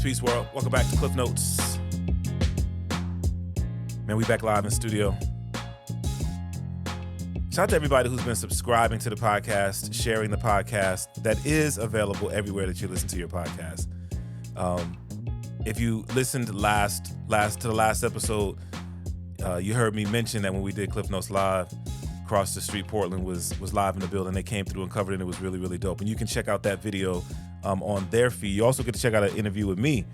Peace world. Welcome back to Klyph Notes. Man, we back live in studio. Shout out to everybody who's been subscribing to the podcast, sharing the podcast. That is available everywhere that you listen to your podcast. If you listened to the last episode, you heard me mention that when we did Klyph Notes Live, Cross the Street Portland was live in the building. They came through and covered it, and it was really, really dope. And you can check out that video on their feed. You also get to check out an interview with me.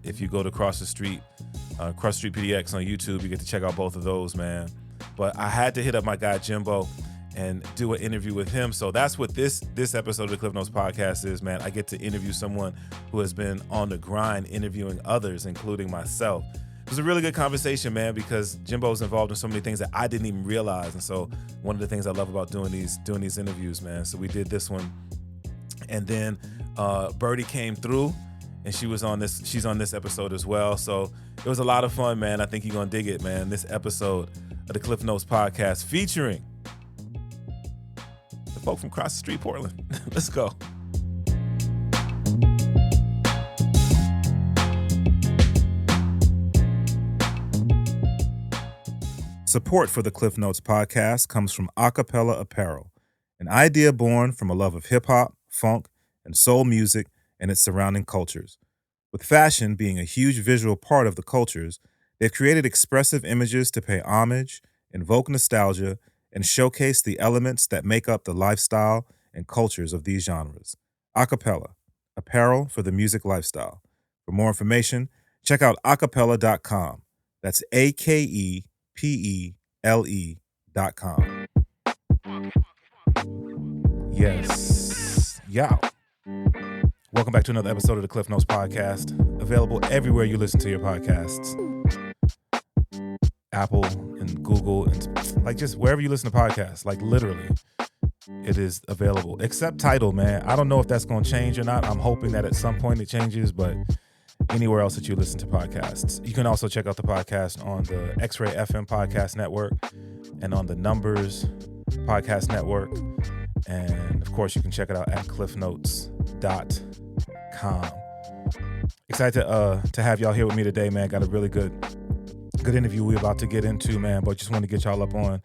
If you go to Cross the Street PDX on YouTube, you get to check out both of those, man. But I had to hit up my guy Jimbo and do an interview with him. So that's what this episode of the Klyph Notes podcast is, man. I get to interview someone who has been on the grind interviewing others, including myself. It was a really good conversation, man, because Jimbo's involved in so many things that I didn't even realize. And so one of the things I love about doing these interviews, man. So we did this one. And then Birdy came through, and she's on this episode as well. So it was a lot of fun, man. I think you're gonna dig it, man. This episode of the Klyph Notes podcast featuring the folk from Cross the Street Portland. Let's go. Support for the Klyph Notes podcast comes from Akepele Apparel, an idea born from a love of hip-hop, funk, and soul music and its surrounding cultures. With fashion being a huge visual part of the cultures, they've created expressive images to pay homage, invoke nostalgia, and showcase the elements that make up the lifestyle and cultures of these genres. Akepele, apparel for the music lifestyle. For more information, check out akepele.com. That's AKEPELE.com. Yes. Yeah. Welcome back to another episode of the Klyph Notes podcast. Available everywhere you listen to your podcasts. Apple and Google and like just wherever you listen to podcasts. Like literally, it is available. Except Tidal, man. I don't know if that's going to change or not. I'm hoping that at some point it changes, but anywhere else that you listen to podcasts. You can also check out the podcast on the XRAY FM podcast network and on the Numberz podcast network. And of course, you can check it out at klyphnotes.com. Excited to have y'all here with me today, man. Got a really good interview we're about to get into, man. But just want to get y'all up on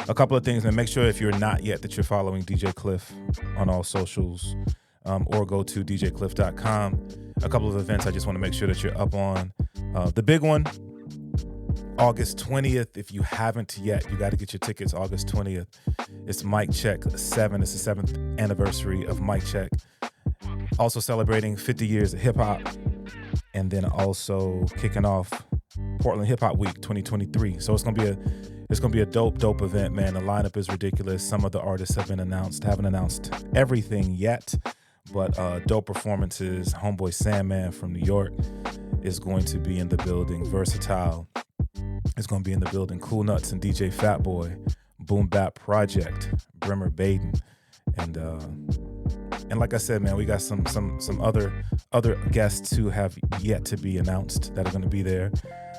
a couple of things. And make sure if you're not yet that you're following DJ Klyph on all socials, or go to djklyph.com. A couple of events I just want to make sure that you're up on. The big one, August 20th. If you haven't yet, you got to get your tickets August 20th. It's Mic Check 7. It's the 7th anniversary of Mic Check. Also celebrating 50 years of hip hop. And then also kicking off Portland Hip Hop Week 2023. So it's gonna be a dope event, man. The lineup is ridiculous. Some of the artists have been announced. Haven't announced everything yet, but dope performances. Homeboy Sandman from New York is going to be in the building. Versatile is going to be in the building. Cool Nuts and DJ Fatboy, Boom Bap Project, Brimmer Baden, and like I said, man, we got some other guests who have yet to be announced that are going to be there.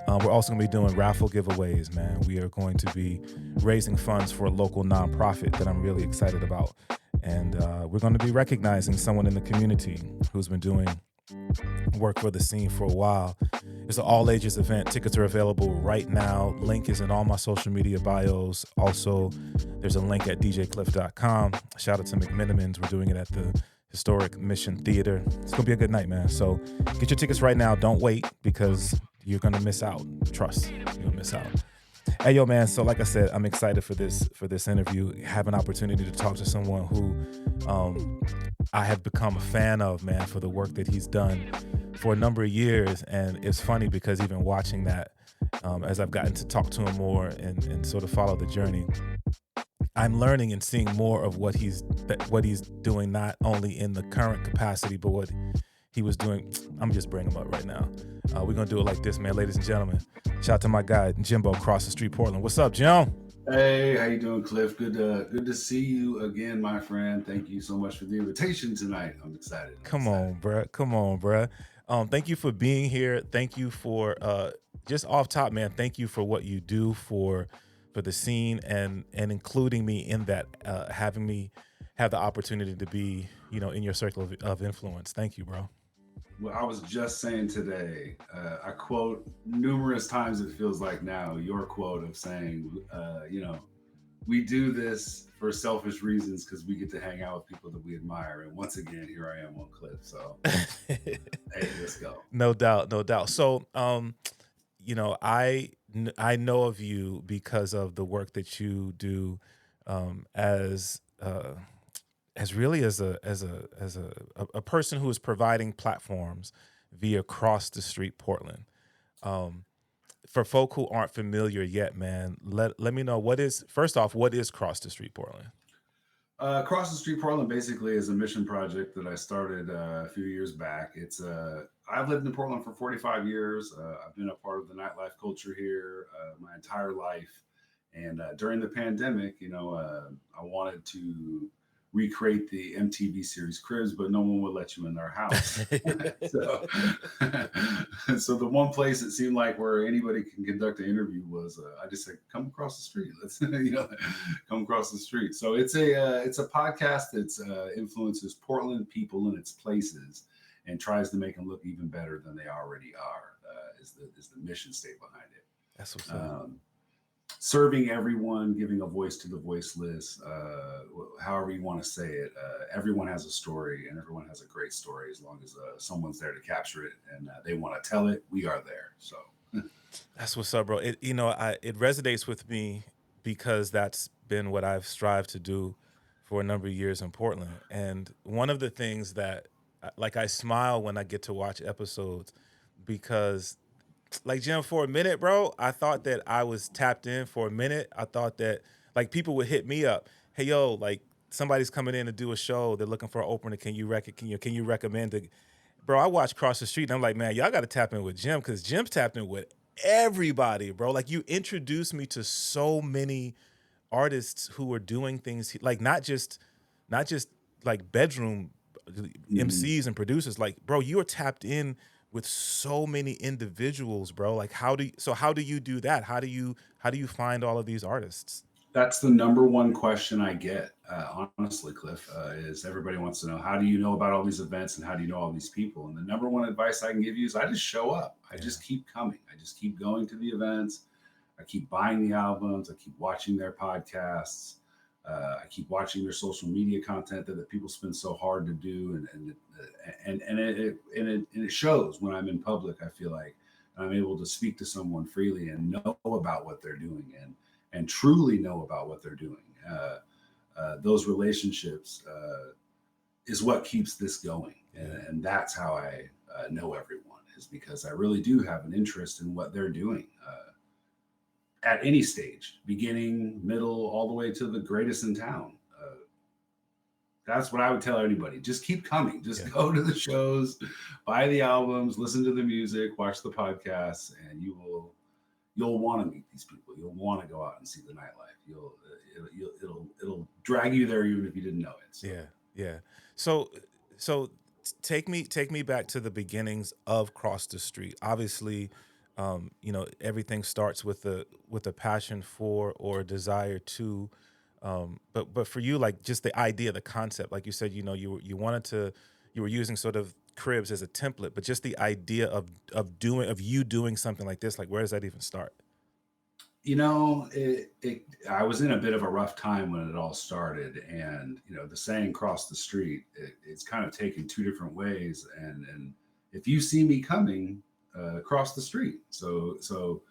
We're also going to be doing raffle giveaways, man. We are going to be raising funds for a local nonprofit that I'm really excited about. And we're going to be recognizing someone in the community who's been doing work for the scene for a while. It's an all-ages event. Tickets are available right now. Link is in all my social media bios. Also, there's a link at djklyph.com. Shout out to McMenamins. We're doing it at the Historic Mission Theater. It's going to be a good night, man. So get your tickets right now. Don't wait because you're going to miss out. Trust, you're going to miss out. Hey, yo, man. So like I said, I'm excited for this interview. Have an opportunity to talk to someone who I have become a fan of, man, for the work that he's done for a number of years. And it's funny because even watching that, as I've gotten to talk to him more and sort of follow the journey, I'm learning and seeing more of what he's doing, not only in the current capacity, but what he was doing. I'm just bringing him up right now. We're going to do it like this, man. Ladies and gentlemen, shout out to my guy, Jimbo, Cross the Street Portland. What's up, Jim? Hey, how you doing, Klyph? Good to see you again, my friend. Thank you so much for the invitation tonight. I'm excited. Come on, bruh. Thank you for being here. Thank you for, just off top, man, thank you for what you do for the scene and including me in that, having me have the opportunity to be, in your circle of influence. Thank you, bro. Well, I was just saying today, I quote numerous times, it feels like now, your quote of saying, we do this for selfish reasons because we get to hang out with people that we admire. And once again, here I am on Klyph. So, hey, let's go. No doubt, no doubt. So, I know of you because of the work that you do, as really as a person who is providing platforms via Cross the Street Portland. Um, for folk who aren't familiar yet, man, let me know what is Cross the Street Portland? Cross the Street Portland basically is a mission project that I started a few years back. I've lived in Portland for 45 years. I've been a part of the nightlife culture here my entire life. And during the pandemic, I wanted to recreate the MTV series Cribs, but no one would let you in their house. so, so the one place it seemed like where anybody can conduct an interview was, I just said, come across the street. Let's, come across the street. So it's a podcast that's influences Portland people and its places and tries to make them look even better than they already are. Is the mission state behind it. That's what's up. Serving everyone, giving a voice to the voiceless, however you want to say it. Everyone has a story, and everyone has a great story as long as someone's there to capture it and they want to tell it. We are there. So that's what's up, bro. It resonates with me because that's been what I've strived to do for a number of years in Portland. And one of the things that, like, I smile when I get to watch episodes because, like, Jim, for a minute, bro, I thought that I was tapped in for a minute. I thought that, like, people would hit me up. Hey, yo, like, somebody's coming in to do a show. They're looking for an opener. Can you recommend it? Bro, I watch Cross the Street, and I'm like, man, y'all got to tap in with Jim because Jim's tapped in with everybody, bro. Like, you introduced me to so many artists who are doing things, like, not just like bedroom MCs and producers. Like, bro, you are tapped in with so many individuals, bro. Like, how do you do that? How do you find all of these artists? That's the number one question I get, honestly, Klyph, is everybody wants to know, how do you know about all these events and how do you know all these people? And the number one advice I can give you is I just show up. I just keep coming. I just keep going to the events. I keep buying the albums. I keep watching their podcasts. I keep watching their social media content that people spend so hard to do, and it shows when I'm in public. I feel like I'm able to speak to someone freely and know about what they're doing and truly know about what they're doing. Those relationships is what keeps this going, and that's how I know everyone, is because I really do have an interest in what they're doing. At any stage, beginning, middle, all the way to the greatest in town. That's what I would tell anybody. Just keep coming. Just go to the shows, buy the albums, listen to the music, watch the podcasts, and you'll want to meet these people. You'll want to go out and see the nightlife. It'll drag you there even if you didn't know it. So. Yeah. So take me back to the beginnings of Cross the Street. Obviously, everything starts with a passion for or a desire to, but for you, like, just the idea, the concept, like you said, you were using sort of Cribs as a template, but just the idea of you doing something like this, like, where does that even start? I was in a bit of a rough time when it all started, and the saying "cross the street," it's kind of taken two different ways, and if you see me coming, cross the street. So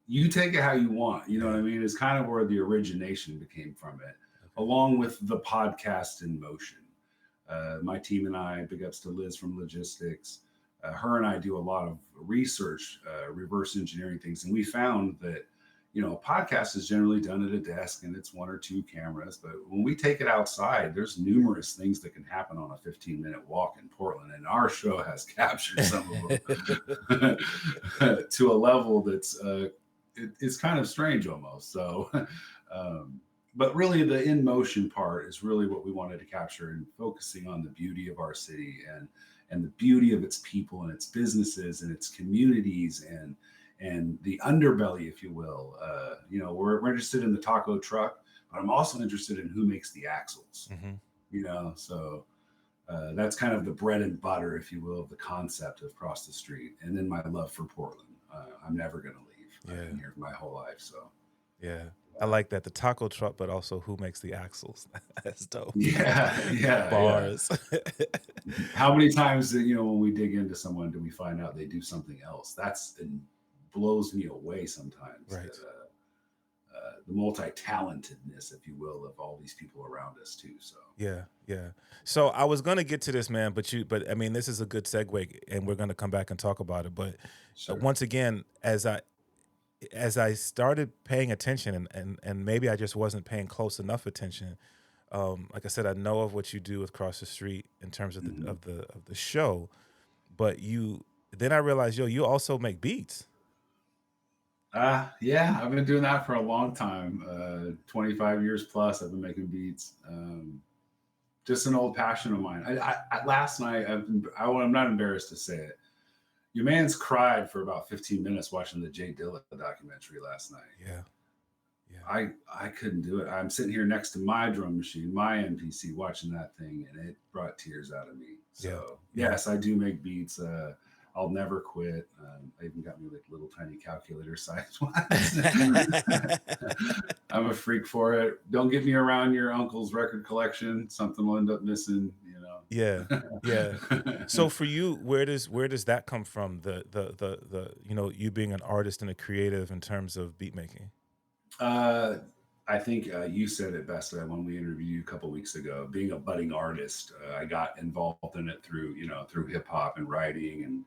you take it how you want. You know what I mean? It's kind of where the origination became from it, along with the podcast in motion. My team and I, big ups to Liz from logistics. Her and I do a lot of research, reverse engineering things, and we found that a podcast is generally done at a desk and it's one or two cameras. But when we take it outside, there's numerous things that can happen on a 15-minute walk in Portland. And our show has captured some of them to a level that's it's kind of strange almost. So, but really the in motion part is really what we wanted to capture, and focusing on the beauty of our city and the beauty of its people and its businesses and its communities and the underbelly, if you will. We're interested in the taco truck, but I'm also interested in who makes the axles. So that's kind of the bread and butter, if you will, of the concept of Cross the Street. And then my love for Portland. I'm never going to leave. I've been here my whole life. So, yeah. I like that. The taco truck, but also who makes the axles. That's dope. Yeah. Bars. How many times, when we dig into someone, do we find out they do something else? It blows me away sometimes. Right. The multi-talentedness, if you will, of all these people around us too. So yeah. So I was gonna get to this, man, but I mean, this is a good segue, and we're gonna come back and talk about it. But once again, as I started paying attention, and maybe I just wasn't paying close enough attention. Like I said, I know of what you do with Cross the Street in terms of the show, but then I realized, you also make beats. Yeah, I've been doing that for a long time. 25 years plus, I've been making beats. Just an old passion of mine. Last night, I'm not embarrassed to say it. Your man's cried for about 15 minutes watching the Jay Dilla documentary last night. Yeah. I couldn't do it. I'm sitting here next to my drum machine, my MPC, watching that thing, and it brought tears out of me. So yes, I do make beats. I'll never quit. I even got me like little tiny calculator sized ones. I'm a freak for it. Don't get me around your uncle's record collection. Something will end up missing, Yeah. So for you, where does that come from? The you being an artist and a creative in terms of beat making? I think you said it best when we interviewed you a couple of weeks ago. Being a budding artist, I got involved in it through hip hop and writing,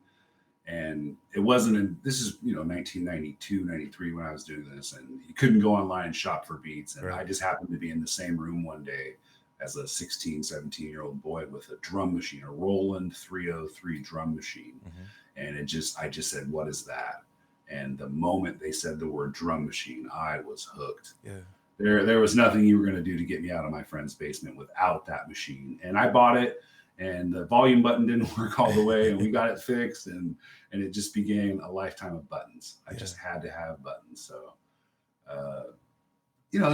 and it wasn't this is 1992, 93 when I was doing this, and you couldn't go online and shop for beats, and I just happened to be in the same room one day as a 16, 17-year-old boy with a drum machine, a Roland 303 drum machine, and I just said, "What is that?" And the moment they said the word drum machine, I was hooked. Yeah. There was nothing you were going to do to get me out of my friend's basement without that machine. And I bought it, and the volume button didn't work all the way, and we got it fixed, and it just became a lifetime of buttons. I just had to have buttons. So,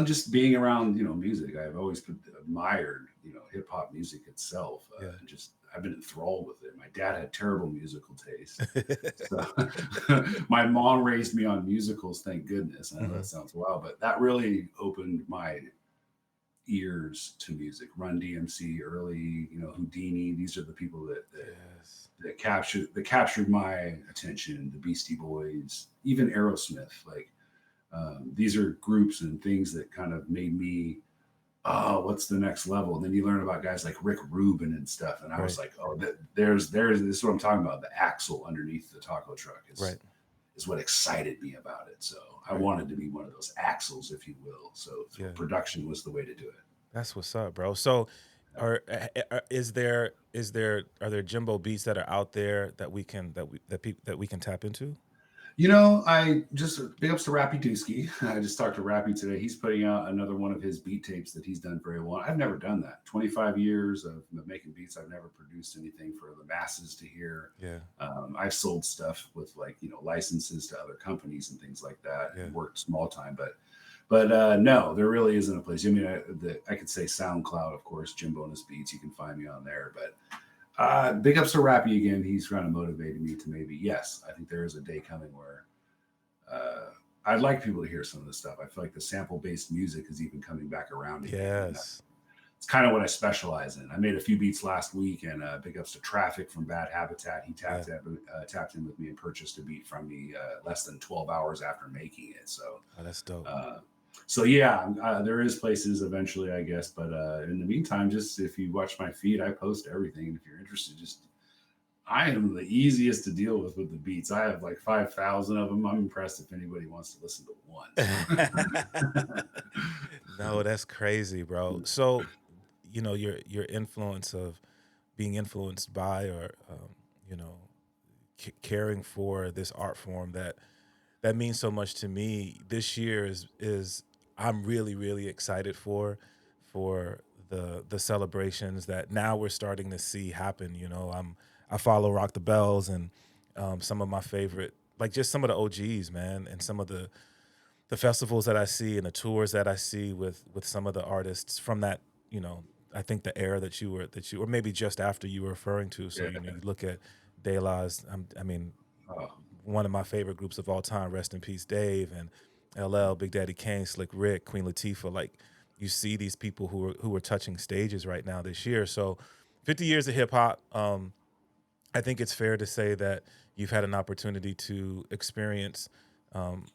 just being around, music, I've always admired, hip hop music itself. I've been enthralled with it. My dad had terrible musical taste. So my mom raised me on musicals, thank goodness. I know that sounds wild, but that really opened my ears to music. Run DMC, early, Houdini. These are the people that captured my attention. The Beastie Boys, even Aerosmith. Like these are groups and things that kind of made me, what's the next level? And then you learn about guys like Rick Rubin and stuff. And I was like, there's this is what I'm talking about. The axle underneath the taco truck is what excited me about it. So I wanted to be one of those axles, if you will. So production was the way to do it. That's what's up, bro. So are there Jimbo beats that are out there that we can tap into? I just big ups to Rappy Dusky. I just talked to Rappy today. He's putting out another one of his beat tapes that he's done very well. I've never done that. 25 years of making beats. I've never produced anything for the masses to hear. Yeah. I've sold stuff with licenses to other companies and things like that. And worked small time, but no, there really isn't a place. I mean, I could say SoundCloud, of course, Jimbo and his beats. You can find me on there, but. Big ups to Rappy again. He's trying to motivate me to maybe, yes, I think there is a day coming where I'd like people to hear some of this stuff. I feel like the sample-based music is even coming back around again. Yes. It's kind of what I specialize in. I made a few beats last week, and big ups to Traffic from Bad Habitat. He tapped in with me and purchased a beat from me less than 12 hours after making it. So that's dope. So there is places eventually, I guess, but in the meantime, just if you watch my feed, I post everything, and if you're interested, I am the easiest to deal with the beats. I have like 5,000 of them. I'm impressed if anybody wants to listen to one. No, that's crazy, bro. So, your influence of being influenced by, or caring for this art form that means so much to me. This year is I'm really, really excited for the celebrations that now we're starting to see happen. I follow Rock the Bells and some of my favorite, like just some of the OGs, man, and some of the festivals that I see and the tours that I see with some of the artists from that, I think the era that or maybe just after you were referring to. So, Yeah. you look at De La's, I mean, Oh, one of my favorite groups of all time, rest in peace, Dave, and LL, Big Daddy Kane, Slick Rick, Queen Latifah. Like, you see these people who are touching stages right now this year. So 50 years of hip hop. I think it's fair to say that you've had an opportunity to experience um,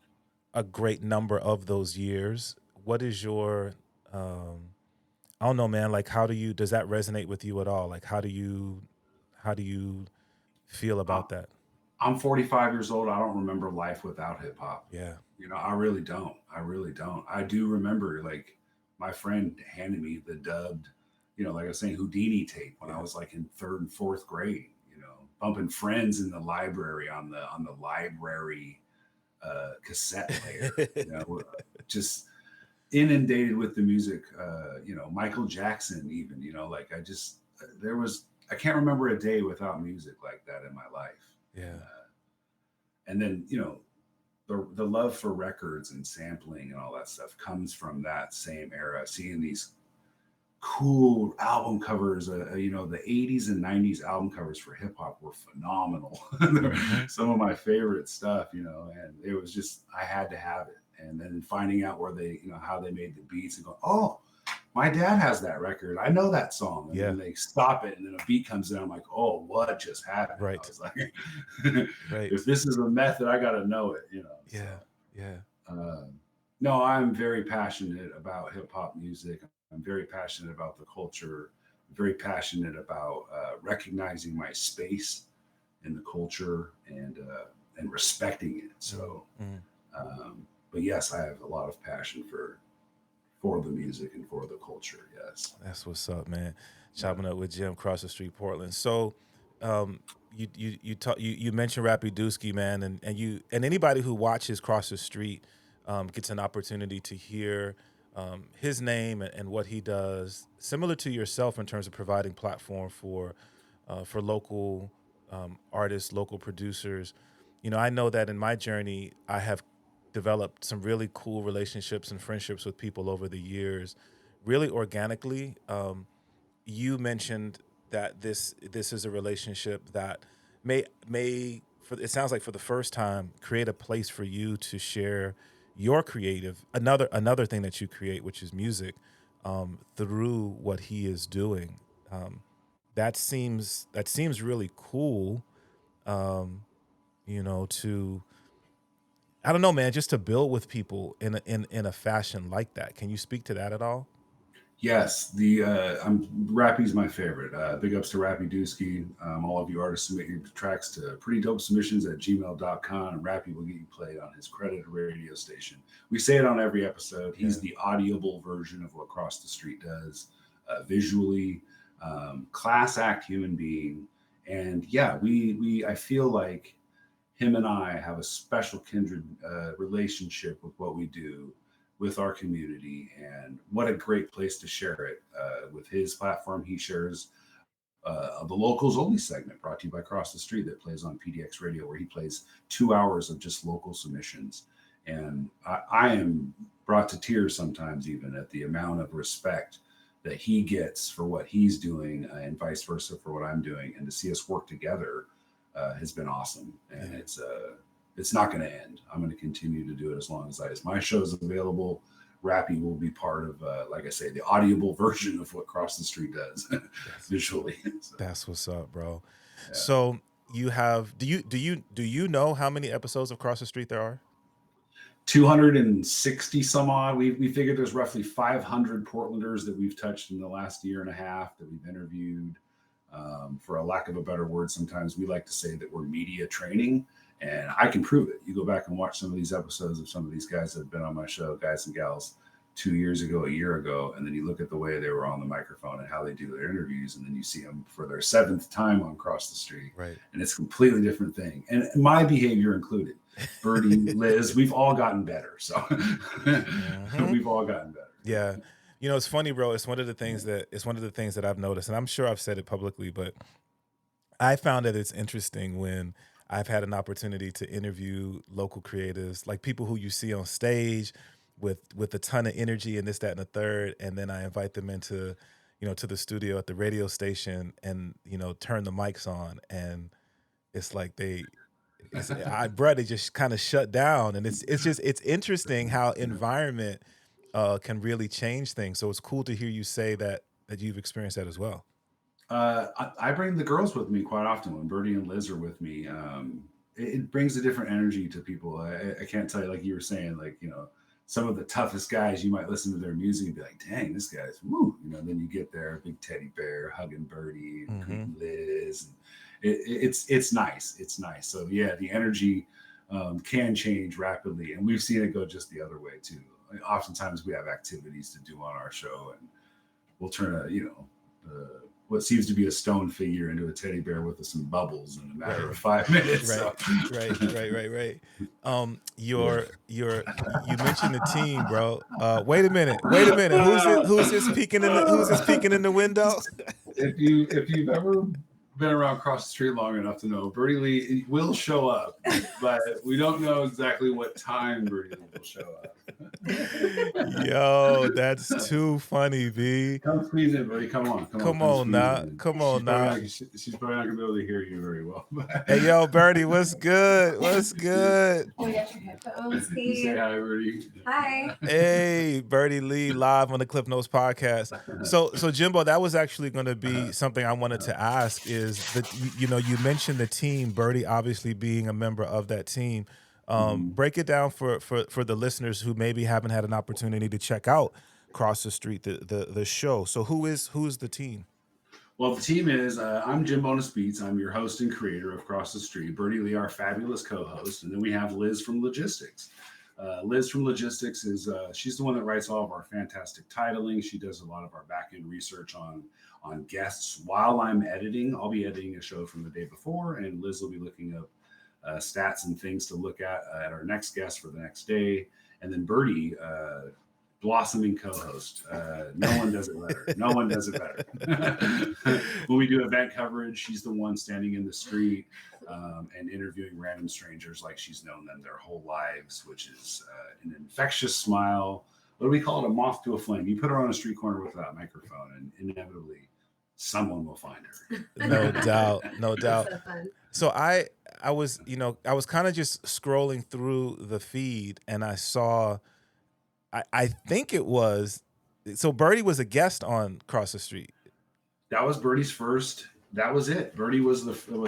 a great number of those years. What is your I don't know, man, like does that resonate with you at all? Like how do you feel I, about that? I'm 45 years old. I don't remember life without hip hop. Yeah. I really don't. I really don't. I do remember like my friend handed me the dubbed, like I was saying, Houdini tape when I was like in third and fourth grade. Bumping Friends in the library on the library cassette player. Just inundated with the music. Michael Jackson, even. Like I can't remember a day without music like that in my life. Yeah. And then the love for records and sampling and all that stuff comes from that same era. Seeing these cool album covers, the 80s and 90s album covers for hip hop were phenomenal. Some of my favorite stuff, and it was just, I had to have it. And then finding out where they, how they made the beats and go, oh, my dad has that record. I know that song. And then they stop it and then a beat comes in. I'm like, oh, what just happened? Right. I was like, right. If this is a method, I got to know it, Yeah. So, yeah. No, I'm very passionate about hip hop music. I'm very passionate about the culture. I'm very passionate about recognizing my space in the culture and respecting it. So, but yes, I have a lot of passion for the music and for the culture. Yes, that's what's up, man. Chopping up with Jim, Cross the Street, Portland. So, you mentioned Rappy Dusky, man, and anybody who watches Cross the Street gets an opportunity to hear his name and what he does, similar to yourself in terms of providing platform for local artists, local producers. I know that in my journey, I have developed some really cool relationships and friendships with people over the years, really organically. You mentioned that this is a relationship that may it sounds like for the first time create a place for you to share your creative another thing that you create, which is music, through what he is doing. That seems really cool. To I don't know, man, just to build with people in a fashion like that. Can you speak to that at all? yes. Rappy's my favorite. Big ups to Rappy Dusky. All of you artists submit your tracks to pretty dope submissions at gmail.com, and Rappy will get you played on his credited radio station. We say it on every episode. He's the audible version of what Cross the Street does, visually. Class act human being. And yeah, I feel like him and I have a special kindred relationship with what we do with our community, and what a great place to share it with his platform. He shares the locals only segment brought to you by Cross the Street that plays on PDX radio, where he plays 2 hours of just local submissions. And I am brought to tears sometimes, even at the amount of respect that he gets for what he's doing, and vice versa for what I'm doing. And to see us work together has been awesome. And it's not going to end. I'm going to continue to do it as long as my show is available. Rappy will be part of, like I say, the audible version of what Cross the Street does visually. So, that's what's up, bro. Yeah. So you have, do you know how many episodes of Cross the Street there are? 260 some odd. We figured there's roughly 500 Portlanders that we've touched in the last year and a half that we've interviewed. For a lack of a better word, sometimes we like to say that we're media training, and I can prove it. You go back and watch some of these episodes of some of these guys that have been on my show, guys and gals, 2 years ago, a year ago, and then you look at the way they were on the microphone and how they do their interviews, and then you see them for their 7th time on Cross the Street, right? And it's a completely different thing, and my behavior included. Birdy, Liz, we've all gotten better. So we've all gotten better. Yeah. It's funny, bro. It's one of the things that I've noticed, and I'm sure I've said it publicly, but I found that it's interesting when I've had an opportunity to interview local creatives, like people who you see on stage with a ton of energy and this, that, and the third, and then I invite them into, to the studio at the radio station and, turn the mics on, and it's like they just kind of shut down. And it's interesting how environment can really change things. So it's cool to hear you say that you've experienced that as well. I bring the girls with me quite often when Birdy and Liz are with me. It brings a different energy to people. I can't tell you, like you were saying, like, some of the toughest guys, you might listen to their music and be like, dang, this guy's woo. Then you get there, big teddy bear hugging Birdy and greeting Liz. And it's nice. It's nice. So yeah, the energy can change rapidly. And we've seen it go just the other way too. Oftentimes we have activities to do on our show, and we'll turn what seems to be a stone figure into a teddy bear with some bubbles in a matter of 5 minutes. Right. You mentioned the team, bro. Wait a minute. Who's this peeking in the window? If you've ever been around Cross the Street long enough to know Birdy Lee will show up, but we don't know exactly what time Birdy Lee will show up. Yo, that's too funny, B. Come squeeze in, buddy. Come on now. She's probably not gonna be able to hear you very well. Hey, yo, Birdy, what's good? Oh, you got your headphones. You say hi, Birdy. Hi. Hey, Birdy Lee, live on the Klyph Notes podcast. So Jimbo, that was actually going to be something I wanted to ask. Is that you mentioned the team, Birdy obviously being a member of that team. Break it down for the listeners who maybe haven't had an opportunity to check out Cross the Street, the show. So who's the team? Well, the team is I'm Jimbo Beats. I'm your host and creator of Cross the Street. Birdy Lee, our fabulous co-host, and then we have Liz from Logistics. Liz from Logistics is she's the one that writes all of our fantastic titling. She does a lot of our back end research on guests while I'm editing. I'll be editing a show from the day before, and Liz will be looking up stats and things to look at our next guest for the next day. And then Birdy, blossoming co-host. No one does it better. When we do event coverage, she's the one standing in the street and interviewing random strangers like she's known them their whole lives, which is an infectious smile. What do we call it? A moth to a flame. You put her on a street corner with that microphone, and inevitably someone will find her. No doubt. So fun. So I was kind of just scrolling through the feed, and I saw, I think it was, so Birdy was a guest on Cross the Street. That was Birdy's first. That was it. Birdy was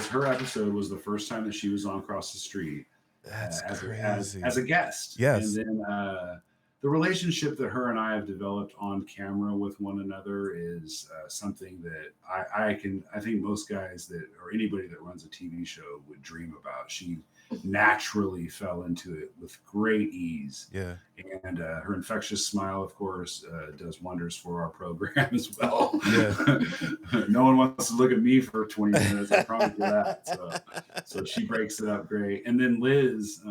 her episode was the first time that she was on Cross the Street. That's crazy. As a guest. Yes. And then the relationship that her and I have developed on camera with one another is something that I think most guys or anybody that runs a TV show would dream about. She naturally fell into it with great ease. Yeah. And her infectious smile, of course, does wonders for our program as well. Yeah. No one wants to look at me for 20 minutes. I promise you that. So she breaks it up great. And then Liz,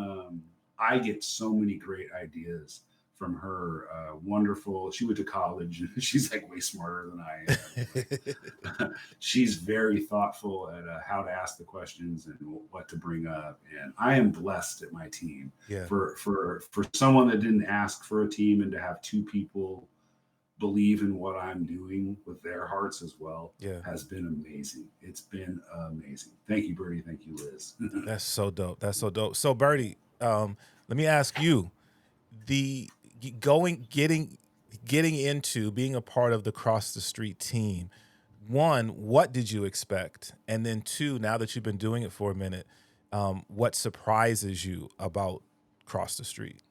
I get so many great ideas from her. Wonderful. She went to college. She's like way smarter than I am. She's very thoughtful at how to ask the questions and what to bring up. And I am blessed at my team. Yeah. For someone that didn't ask for a team, and to have two people believe in what I'm doing with their hearts as well, has been amazing. It's been amazing. Thank you, Birdy. Thank you, Liz. That's so dope. So Birdy, let me ask you, getting into being a part of the Cross the Street team, one, what did you expect? And then two, now that you've been doing it for a minute, what surprises you about Cross the Street?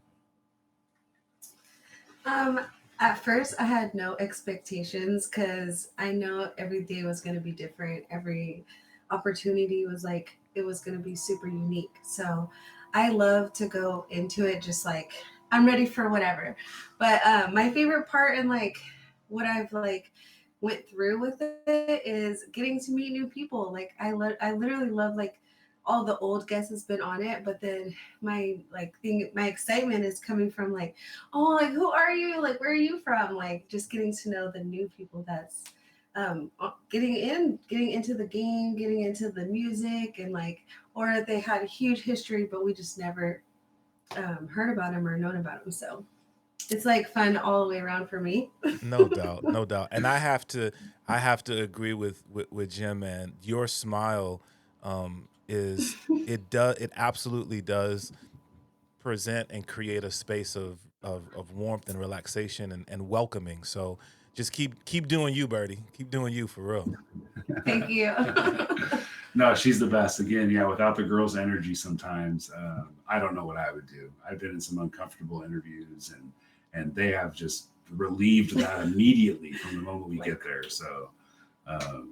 At first I had no expectations because I know every day was going to be different. Every opportunity was like, it was going to be super unique. So I love to go into it just like, I'm ready for whatever. But my favorite part and like what I've like went through with it is getting to meet new people. Like I literally love like all the old guests has been on it, but then my excitement is coming from like, oh, like who are you? Like where are you from? Like just getting to know the new people that's getting into the game, getting into the music, and like, or they had a huge history, but we just never heard about them or known about them. So it's like fun all the way around for me. No doubt, no doubt. And I have to agree with Jim, man. Your smile it absolutely does present and create a space of warmth and relaxation and welcoming. So just keep doing you, Birdy. Keep doing you for real. Thank you. No, she's the best. Again, yeah, without the girls' energy sometimes, I don't know what I would do. I've been in some uncomfortable interviews, and they have just relieved that immediately from the moment we get there. So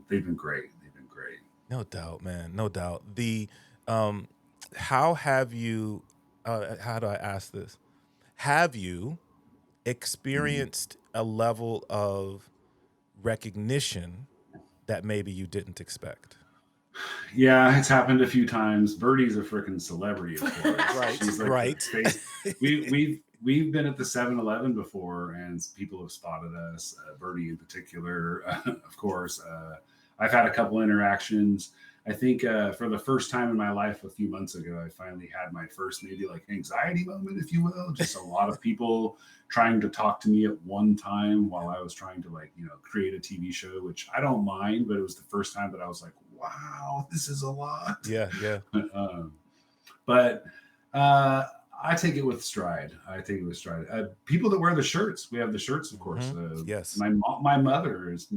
they've been great. They've been great. No doubt, man. No doubt. How have you, how do I ask this? Have you experienced a level of recognition that maybe you didn't expect? Yeah, it's happened a few times. Birdie's a freaking celebrity, of course. Right, She's like right. We've been at the 7-Eleven before, and people have spotted us. Birdie in particular, of course. I've had a couple interactions. I think for the first time in my life a few months ago, I finally had my first maybe like anxiety moment, if you will. Just a lot of people trying to talk to me at one time while I was trying to create a TV show, which I don't mind, but it was the first time that I was like, wow, this is a lot. Yeah, yeah. But I take it with stride. People that wear the shirts, we have the shirts, of course. Yes. My mother is,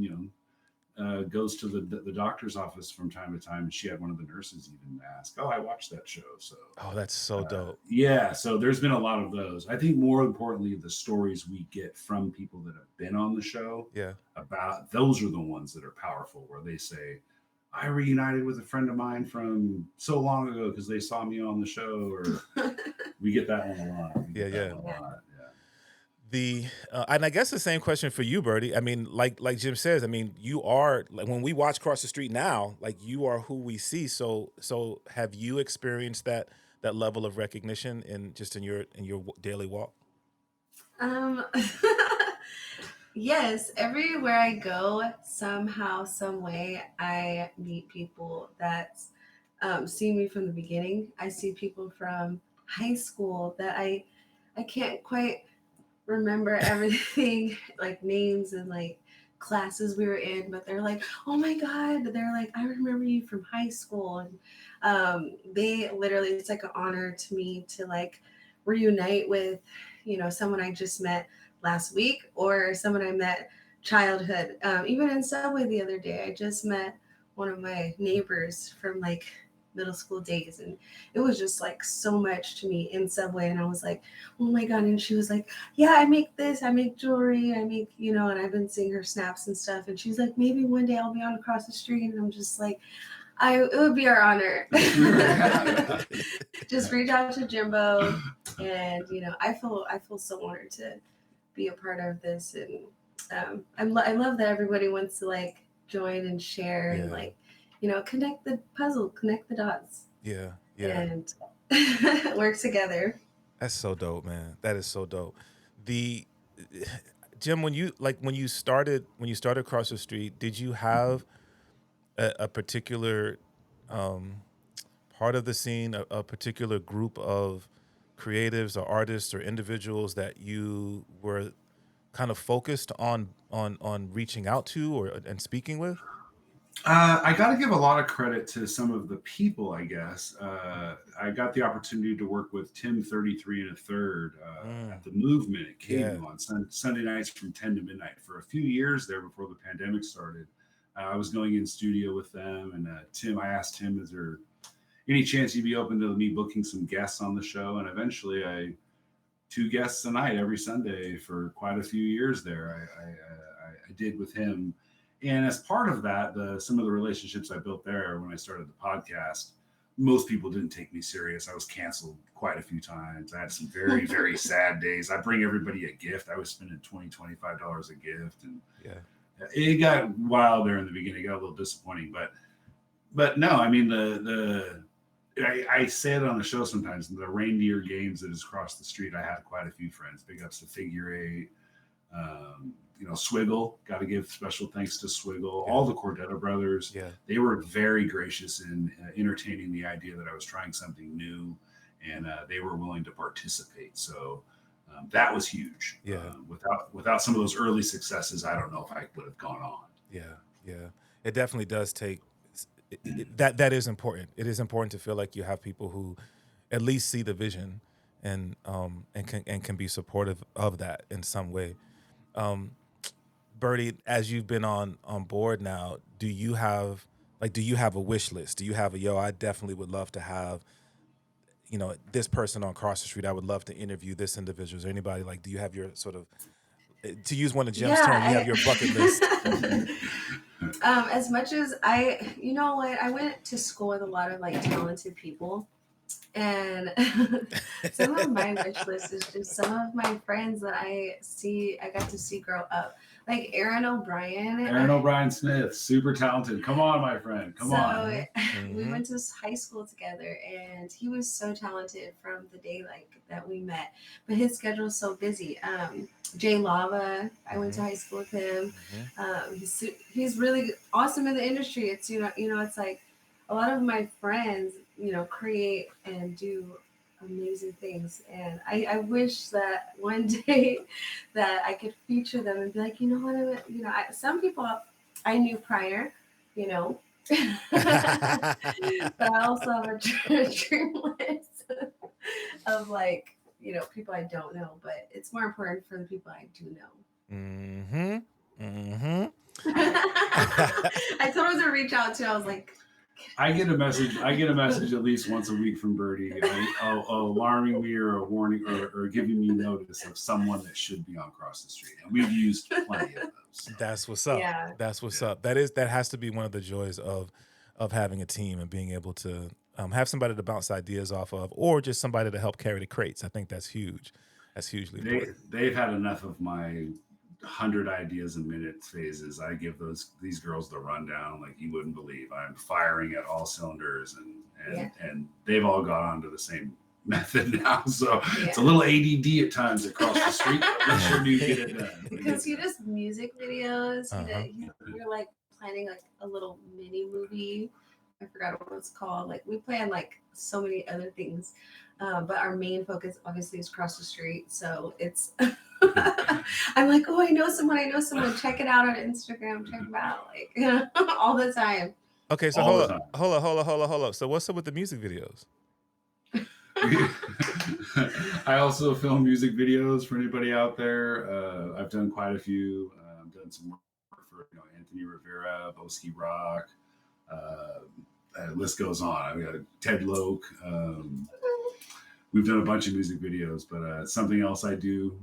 goes to the doctor's office from time to time, and she had one of the nurses even ask, "Oh, I watched that show." So, oh, that's so dope. Yeah, so there's been a lot of those. I think more importantly, the stories we get from people that have been on the show, about those are the ones that are powerful. Where they say, "I reunited with a friend of mine from so long ago because they saw me on the show," or we get that one a lot. Yeah. And I guess the same question for you, Birdy. I mean, like Jim says, I mean, you are, like, when we watch Cross the Street now, like, you are who we see. So have you experienced that level of recognition in your daily walk? Yes, everywhere I go, somehow, some way, I meet people that see me from the beginning. I see people from high school that I can't quite remember everything, like names and like classes we were in, but they're like, "Oh my God," they're like, "I remember you from high school." And they literally, it's like an honor to me to like reunite with, someone I just met last week or someone I met childhood. Even in Subway the other day, I just met one of my neighbors from like middle school days, and it was just like so much to me in Subway, and I was like, "Oh my God." And she was like, "Yeah, I make this, I make jewelry, I make," and I've been seeing her snaps and stuff, and she's like, "Maybe one day I'll be on Across the Street." And I'm just like, it would be our honor. Just reach out to Jimbo, and I feel so honored to be a part of this, and I love that everybody wants to like join and share and like connect the puzzle, connect the dots. Yeah. And work together. That's so dope, man. That is so dope. Jim, when you started Cross the Street, did you have a particular part of the scene, a particular group of creatives or artists or individuals that you were kind of focused on reaching out to and speaking with? I got to give a lot of credit to some of the people, I guess. I got the opportunity to work with Tim 33 and a third at the Movement at Cable on Sunday nights from 10 to midnight for a few years there before the pandemic started. I was going in studio with them, and I asked Tim, "Is there any chance you'd be open to me booking some guests on the show?" And eventually 2 guests a night every Sunday for quite a few years there. I did with him. And as part of that, some of the relationships I built there when I started the podcast, most people didn't take me serious. I was canceled quite a few times. I had some very, very sad days. I bring everybody a gift. I was spending $20, $25 a gift. And it got wild there in the beginning. It got a little disappointing. But no, I mean, I say it on the show sometimes, the reindeer games that is Cross the Street, I had quite a few friends. Big ups to Figure 8. Swiggle, got to give special thanks to Swiggle, all the Cordetta brothers. They were very gracious in entertaining the idea that I was trying something new, and they were willing to participate. So That was huge. Yeah. Without some of those early successes, I don't know if I would have gone on. Yeah. It definitely does take that is important. It is important to feel like you have people who at least see the vision and can be supportive of that in some way. Birdy, as you've been on board now, do you have a wish list? Do you have I definitely would love to have, this person on Cross the Street. I would love to interview this individual. Is there anybody, do you have your sort of, to use one of Jim's term, you have your bucket list? As much as you know what, I went to school with a lot of talented people, and some of my wish list is just some of my friends that I got to see grow up, like Aaron O'Brien Smith, super talented. Come on, my friend, come on. We went to high school together, and he was so talented from the day that we met, but his schedule is so busy. Jay Lava, I went to high school with him. He's really awesome in the industry. It's it's like a lot of my friends create and do amazing things, and I wish that one day that I could feature them and be like, what, some people I knew prior, but I also have a dream list of people I don't know, but it's more important for the people I do know. I told him to reach out to. I was like, I get a message at least once a week from Birdy, alarming me or a warning or giving me notice of someone that should be on Cross the Street, and we've used plenty of those. That's what's up. Yeah. That's what's up. That has to be one of the joys of having a team and being able to have somebody to bounce ideas off of, or just somebody to help carry the crates. I think that's huge. That's hugely important. They've had enough of my 100 ideas a minute phases. I give these girls the rundown like you wouldn't believe. I'm firing at all cylinders, and they've all got onto the same method now. So it's a little ADD at times across the street, but I'm sure you get it done. Because he does music videos. We're planning a little mini movie. I forgot what it's called. We plan so many other things, but our main focus obviously is Cross the Street. So it's I'm like, oh, I know someone. Check it out on Instagram. Check them out all the time. Okay, so hold up. So what's up with the music videos? I also film music videos for anybody out there. I've done quite a few. I've done some work for Anthony Rivera, Boski Rock. List goes on. I've got Ted Loke. We've done a bunch of music videos, but something else I do.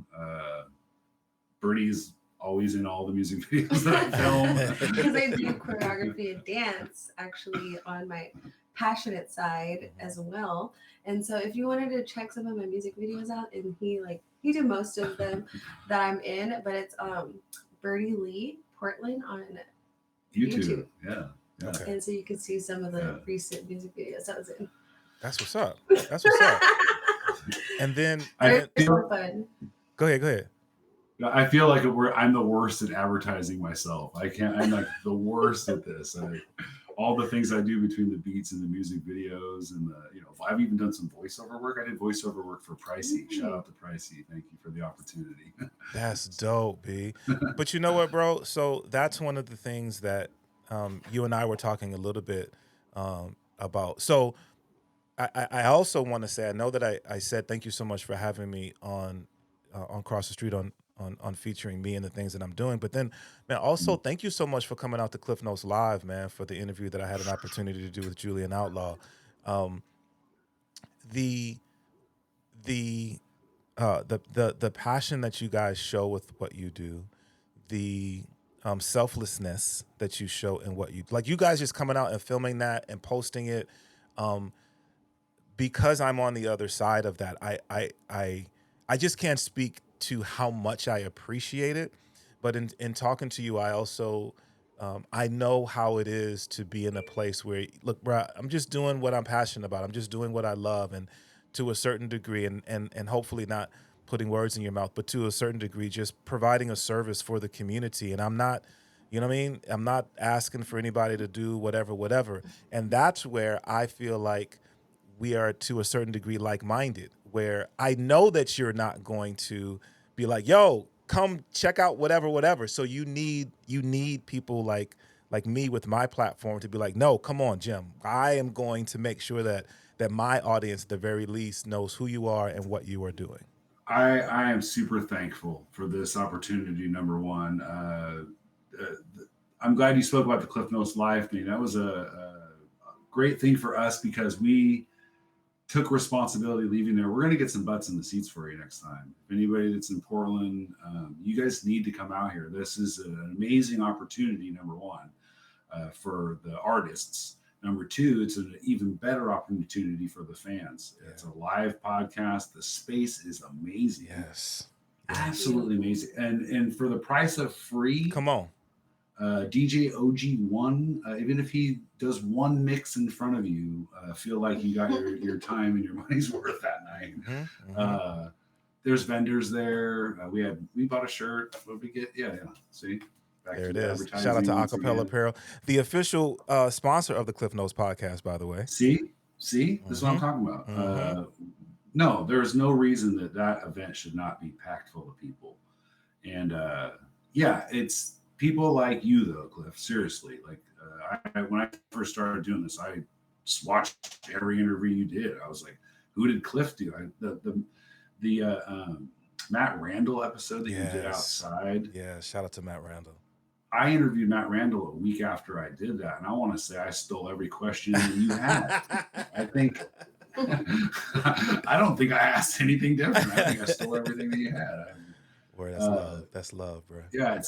Birdy's always in all the music videos that I film. Because I do choreography and dance actually on my passionate side as well. And so if you wanted to check some of my music videos out, and he did most of them that I'm in, but it's Birdy Lee Portland on YouTube. Yeah. Okay. And so you can see some of the recent music videos I was in. That's what's up. And then fun. Go ahead. I feel like I'm the worst at advertising myself. I'm the worst at this. All the things I do between the beats and the music videos, and I've even done some voiceover work. I did voiceover work for Pricey. Shout out to Pricey. Thank you for the opportunity. That's dope, B. But you know what, bro? So that's one of the things that you and I were talking a little bit about. So I also want to say, I know that I said thank you so much for having me on Cross the Street on featuring me and the things that I'm doing. But then, man, also thank you so much for coming out to Klyph Notes Live, man, for the interview that I had an opportunity to do with Julian Outlaw. The passion that you guys show with what you do, the selflessness that you show in what you you guys just coming out and filming that and posting it. Because I'm on the other side of that, I just can't speak to how much I appreciate it. But in talking to you, I also I know how it is to be in a place where, look, bro, I'm just doing what I'm passionate about. I'm just doing what I love, and to a certain degree, and hopefully not putting words in your mouth, but to a certain degree, just providing a service for the community. And I'm not, you know what I mean? I'm not asking for anybody to do whatever. And that's where I feel like we are to a certain degree like-minded, where I know that you're not going to be like, yo, come check out whatever. So you need people like me with my platform to be like, no, come on, Jim. I am going to make sure that my audience, at the very least, knows who you are and what you are doing. I am super thankful for this opportunity. Number one, I'm glad you spoke about the Klyph Notes live thing. That was a great thing for us because we took responsibility leaving there. We're going to get some butts in the seats for you next time. If anybody that's in Portland, you guys need to come out here. This is an amazing opportunity, number one, for the artists. Number two, it's an even better opportunity for the fans. Yeah. It's a live podcast. The space is amazing. Yes. Absolutely amazing. And for the price of free, come on. DJ OG1, even if he does one mix in front of you, feel like you got your time and your money's worth that night. There's vendors there. We bought a shirt. What did we get? Yeah. See? There it is. Shout out to Akepele Apparel, the official sponsor of the Klyph Notes podcast, by the way. See, this is what I'm talking about. No, there's no reason that event should not be packed full of people. And it's people like you, though, Klyph. Seriously, like when I first started doing this, I just watched every interview you did. I was like, who did Klyph do? The Matt Randall episode that you did outside. Yeah, shout out to Matt Randall. I interviewed Matt Randall a week after I did that, and I want to say I stole every question that you had. I think I don't think I asked anything different. I think I stole everything that you had. Word, that's love. That's love, bro. Yeah,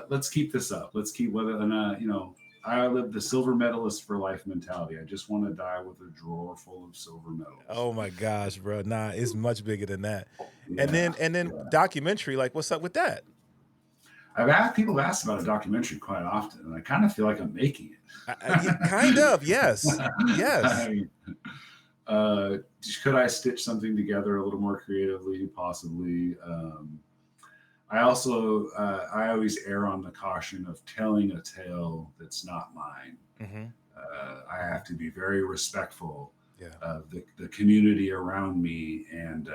let's keep this up. Let's keep I live the silver medalist for life mentality. I just want to die with a drawer full of silver medals. Oh my gosh, bro. Nah, it's much bigger than that. Yeah, and then documentary, like what's up with that? People have asked about a documentary quite often, and I kind of feel like I'm making it. Kind of, yes. Yes. Could I stitch something together a little more creatively? Possibly. I always err on the caution of telling a tale that's not mine. I have to be very respectful of the community around me, and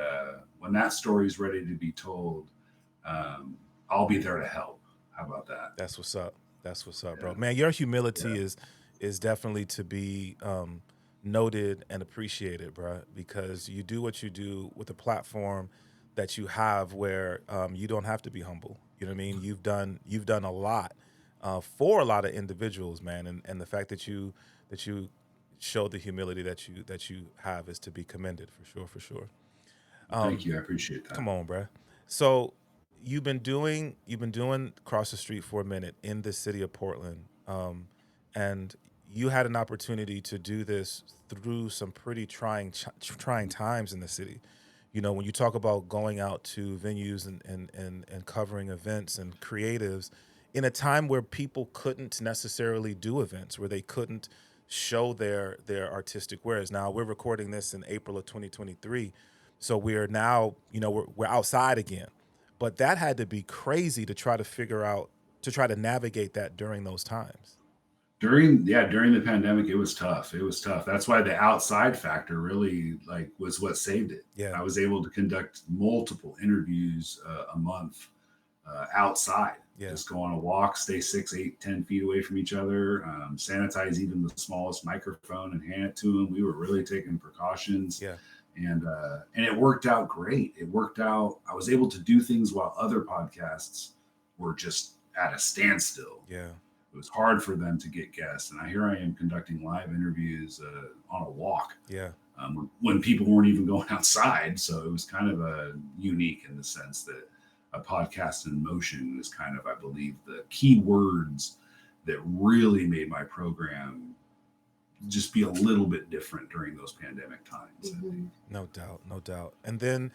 when that story is ready to be told, I'll be there to help. How about that? That's what's up. That's what's up, bro. Man, your humility is definitely to be noted and appreciated, bro, because you do what you do with a platform that you have where you don't have to be humble. You know what I mean? You've done a lot for a lot of individuals, man, and the fact that you show the humility that you have is to be commended for sure. Thank you. I appreciate that. Come on, bro. So you've been doing Cross the Street for a minute in the city of Portland, and you had an opportunity to do this through some pretty trying times in the city. You know, when you talk about going out to venues and covering events and creatives in a time where people couldn't necessarily do events, where they couldn't show their artistic wares. Now, we're recording this in April of 2023, so we're now, we're outside again. But that had to be crazy to try to navigate that during those times. During the pandemic, it was tough. That's why the outside factor really was what saved it. Yeah. I was able to conduct multiple interviews a month outside. Yeah. Just go on a walk, stay 6, 8, 10 feet away from each other, sanitize even the smallest microphone and hand it to them. We were really taking precautions. Yeah. And it worked out great. It worked out. I was able to do things while other podcasts were just at a standstill. Yeah. It was hard for them to get guests. And here I am conducting live interviews on a walk. Yeah. When people weren't even going outside. So it was kind of unique in the sense that a podcast in motion is kind of, I believe, the key words that really made my program just be a little bit different during those pandemic times. No doubt. And then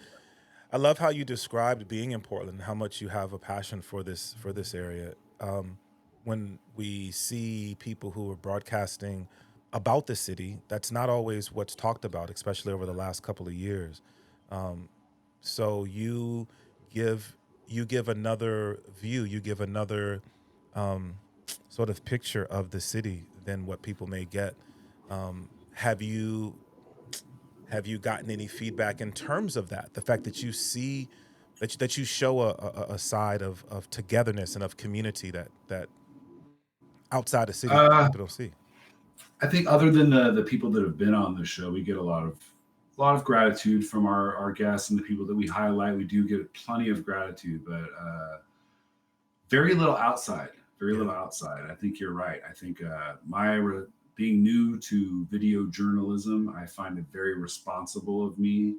I love how you described being in Portland, how much you have a passion for this area. When we see people who are broadcasting about the city, that's not always what's talked about, especially over the last couple of years. So you give another view, you give another sort of picture of the city than what people may get. Have you Have you gotten any feedback in terms of that? The fact that you see that you show a side of togetherness and of community that outside the city Uh, people don't see. I think other than the people that have been on the show, we get a lot of gratitude from our guests and the people that we highlight. We do get plenty of gratitude, but very little outside. Very little outside. I think you're right. I think being new to video journalism, I find it very responsible of me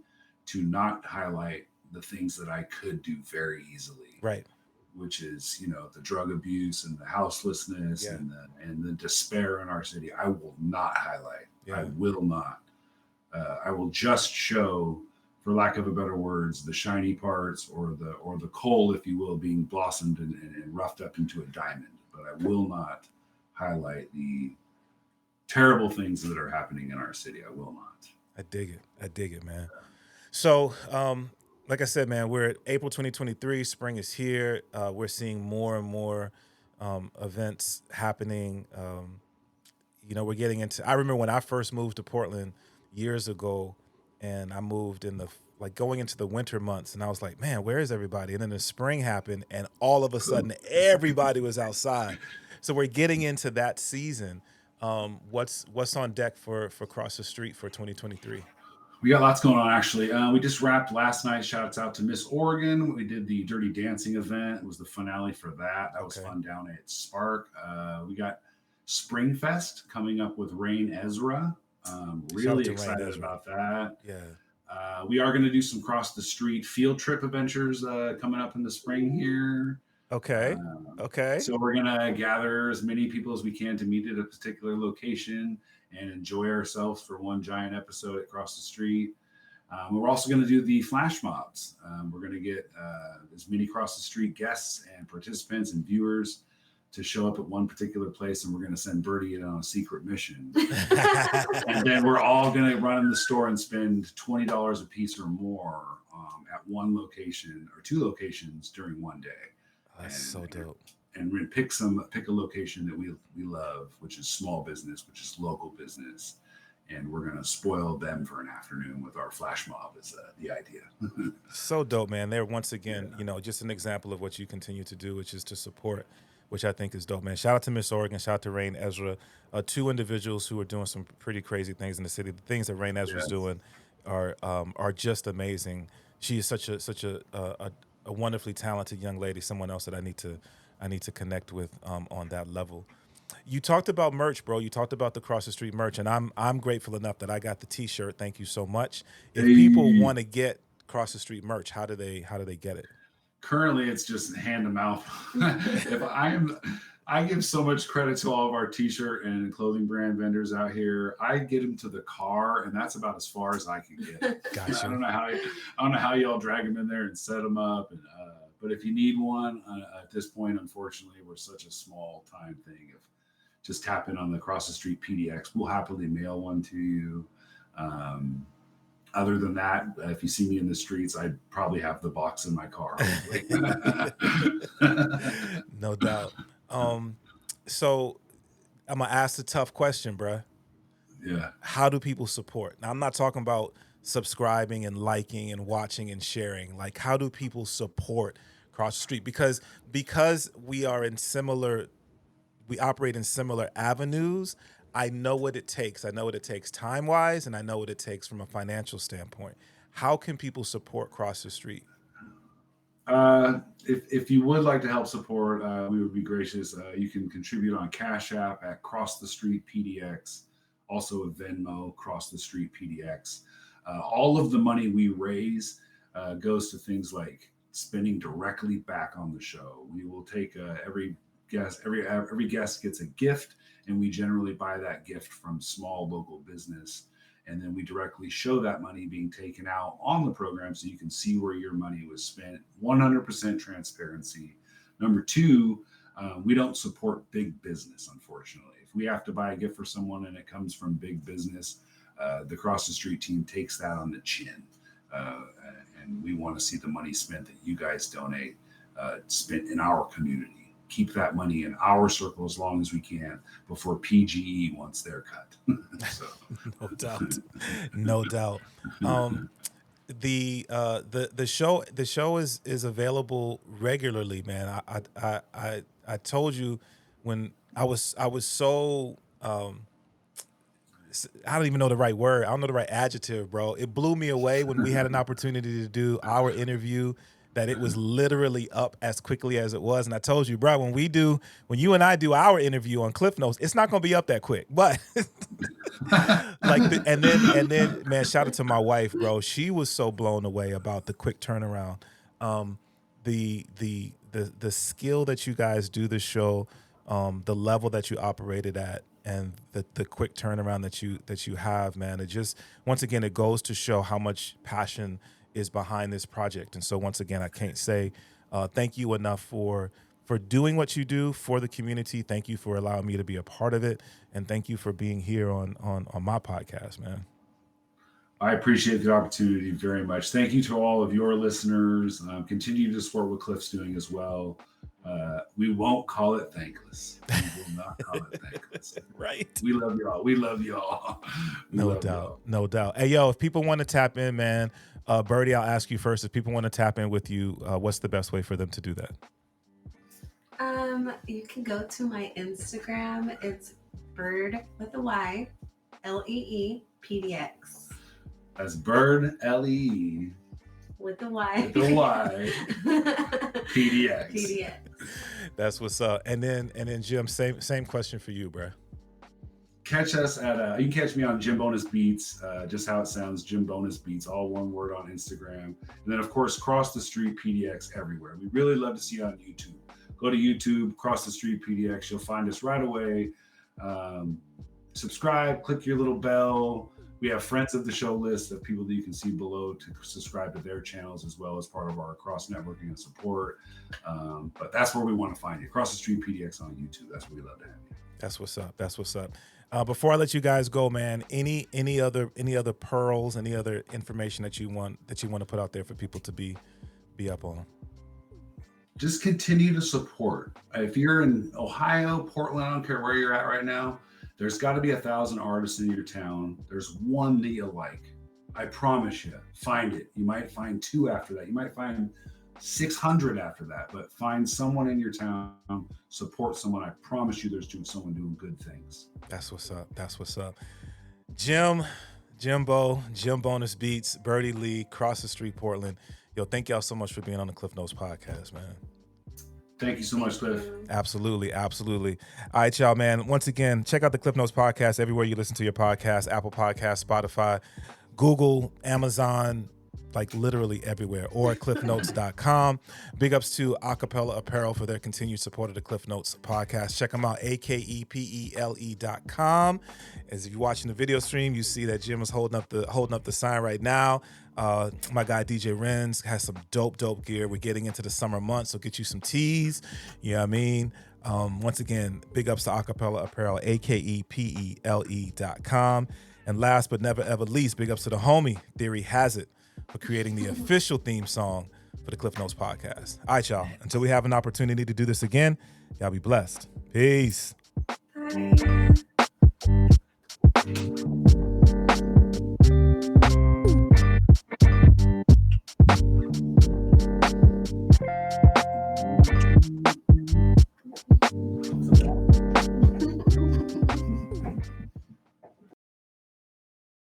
to not highlight the things that I could do very easily. Right. Which is, the drug abuse and the houselessness and the despair in our city. I will not highlight. Yeah. I will not. I will just show, for lack of a better words, the shiny parts or the coal, if you will, being blossomed and roughed up into a diamond. But I will not highlight the terrible things that are happening in our city. I will not. I dig it, man. So, like I said, man, we're at April 2023. Spring is here. We're seeing more and more events happening. We're getting into. I remember when I first moved to Portland years ago, and I moved in going into the winter months, and I was like, man, where is everybody? And then the spring happened, and all of a sudden, everybody was outside. So we're getting into that season. What's on deck for Cross the Street for 2023? We got lots going on, actually. We just wrapped last night. Shout out to Miss Oregon. We did the Dirty Dancing event. It was the finale for that. That was fun down at Spark. We got Spring Fest coming up with Rain Ezra. Really excited about that. Yeah. We are going to do some Cross the Street field trip adventures coming up in the spring here. Okay. So we're going to gather as many people as we can to meet at a particular location and enjoy ourselves for one giant episode at Cross the Street. We're also going to do the flash mobs. We're going to get as many Cross the Street guests and participants and viewers to show up at one particular place, and we're going to send Birdy in on a secret mission. And then we're all going to run in the store and spend $20 a piece or more at one location or two locations during one day. That's so dope. And we're going to pick a location that we love, which is small business, which is local business. And we're going to spoil them for an afternoon with our flash mob is the idea. So dope, man. They're once again, just an example of what you continue to do, which is to support, which I think is dope, man. Shout out to Miss Oregon. Shout out to Rain Ezra. Two individuals who are doing some pretty crazy things in the city. The things that Rain Ezra's doing are just amazing. She is such a wonderfully talented young lady, someone else that I need to connect with on that level. You talked about merch, bro. You talked about the Cross the Street merch, and I'm grateful enough that I got the T-shirt. Thank you so much. If people want to get Cross the Street merch, how do they get it? Currently, it's just hand to mouth. I give so much credit to all of our T-shirt and clothing brand vendors out here. I get them to the car, and that's about as far as I can get. Gotcha. I don't know how y'all drag them in there and set them up. And but if you need one at this point, unfortunately, we're such a small time thing. If just tap in on the Cross the Street PDX, we'll happily mail one to you. Other than that, if you see me in the streets, I'd probably have the box in my car. No doubt. So I'm gonna ask a tough question, bruh. Yeah. How do people support? Now, I'm not talking about subscribing and liking and watching and sharing. Like, how do people support Cross the Street? Because we operate in similar avenues. I know what it takes. I know what it takes time-wise, and I know what it takes from a financial standpoint. How can people support Cross the Street? If you would like to help support, we would be gracious. You can contribute on Cash App at Cross the Street PDX, also a Venmo, Cross the Street PDX. All of the money we raise goes to things like spending directly back on the show. We will take every guest gets a gift, and we generally buy that gift from small local business. And then we directly show that money being taken out on the program so you can see where your money was spent. 100% transparency. Number two, we don't support big business, unfortunately. If we have to buy a gift for someone and it comes from big business, the Cross the Street team takes that on the chin. And we want to see the money spent that you guys donate spent in our community. keep that money in our circle as long as we can before PGE wants their cut. So. No doubt. No doubt. The show is available regularly, man. I told you when I was so I don't even know the right word. I don't know the right adjective, bro. It blew me away when we had an opportunity to do our interview, that it was literally up as quickly as it was. And I told you, bro, when you and I do our interview on Klyph Notes, it's not going to be up that quick. But and then, man, shout out to my wife, bro. She was so blown away about the quick turnaround. The skill that you guys do the show, the level that you operated at, and the quick turnaround that you have, man. It just, once again, it goes to show how much passion is behind this project. And so once again, I can't say thank you enough for doing what you do for the community. Thank you for allowing me to be a part of it, and thank you for being here on my podcast, man. I appreciate the opportunity very much. Thank you to all of your listeners. Continue to support what Klyph's doing as well. We won't call it thankless. We will not call it thankless. Right. We love y'all. We love y'all. No doubt. No doubt. Hey, yo, if people want to tap in, man, Birdy, I'll ask you first. If people want to tap in with you, what's the best way for them to do that? You can go to my Instagram. It's Bird with a Y, Lee PDX. That's Bird Lee with the Y. With the Y. PDX. PDX. That's what's up. And then Jim, same question for you, bro. Catch us at you can catch me on Jim Bonus Beats, just how it sounds, Jim Bonus Beats, all one word on Instagram. And then of course Cross the Street PDX everywhere. We really love to see you on YouTube. Go to YouTube, Cross the Street PDX. You'll find us right away. Subscribe, click your little bell. We have friends of the show list of people that you can see below to subscribe to their channels as well as part of our cross networking and support. But that's where we want to find you. Cross the Street PDX on YouTube. That's where we love to have you. That's what's up. That's what's up. Before I let you guys go, man, any other pearls, any other information that you want to put out there for people to be up on? Just continue to support. If you're in Ohio, Portland, I don't care where you're at right now, there's got to be 1,000 artists in your town. There's one that you like. I promise you, find it. You might find 2 after that. You might find 600 after that, but find someone in your town, support someone. I promise you there's someone doing good things. That's what's up. That's what's up. Jimbo, Jim Bonus Beats, Birdy Lee, Cross the Street Portland. Yo, thank y'all so much for being on the Klyph Notes podcast, man. Thank you so much, Klyph. Absolutely, absolutely. All right, y'all, man. Once again, check out the Klyph Notes podcast everywhere you listen to your podcast, Apple Podcasts, Spotify, Google, Amazon, like literally everywhere, or at klyphnotes.com. Big ups to Akepele Apparel for their continued support of the Klyph Notes podcast. Check them out, akepele.com. As if you're watching the video stream, you see that Jim is holding up the sign right now. My guy DJ Renz has some dope gear. We're getting into the summer months, so get you some tees. You know what I mean? Once again, big ups to Akepele Apparel, akepele.com. And last but never ever least, big ups to the homie Theory Hazit for creating the official theme song for the Klyph Notes podcast. All right, y'all. Until we have an opportunity to do this again, y'all be blessed. Peace. Bye.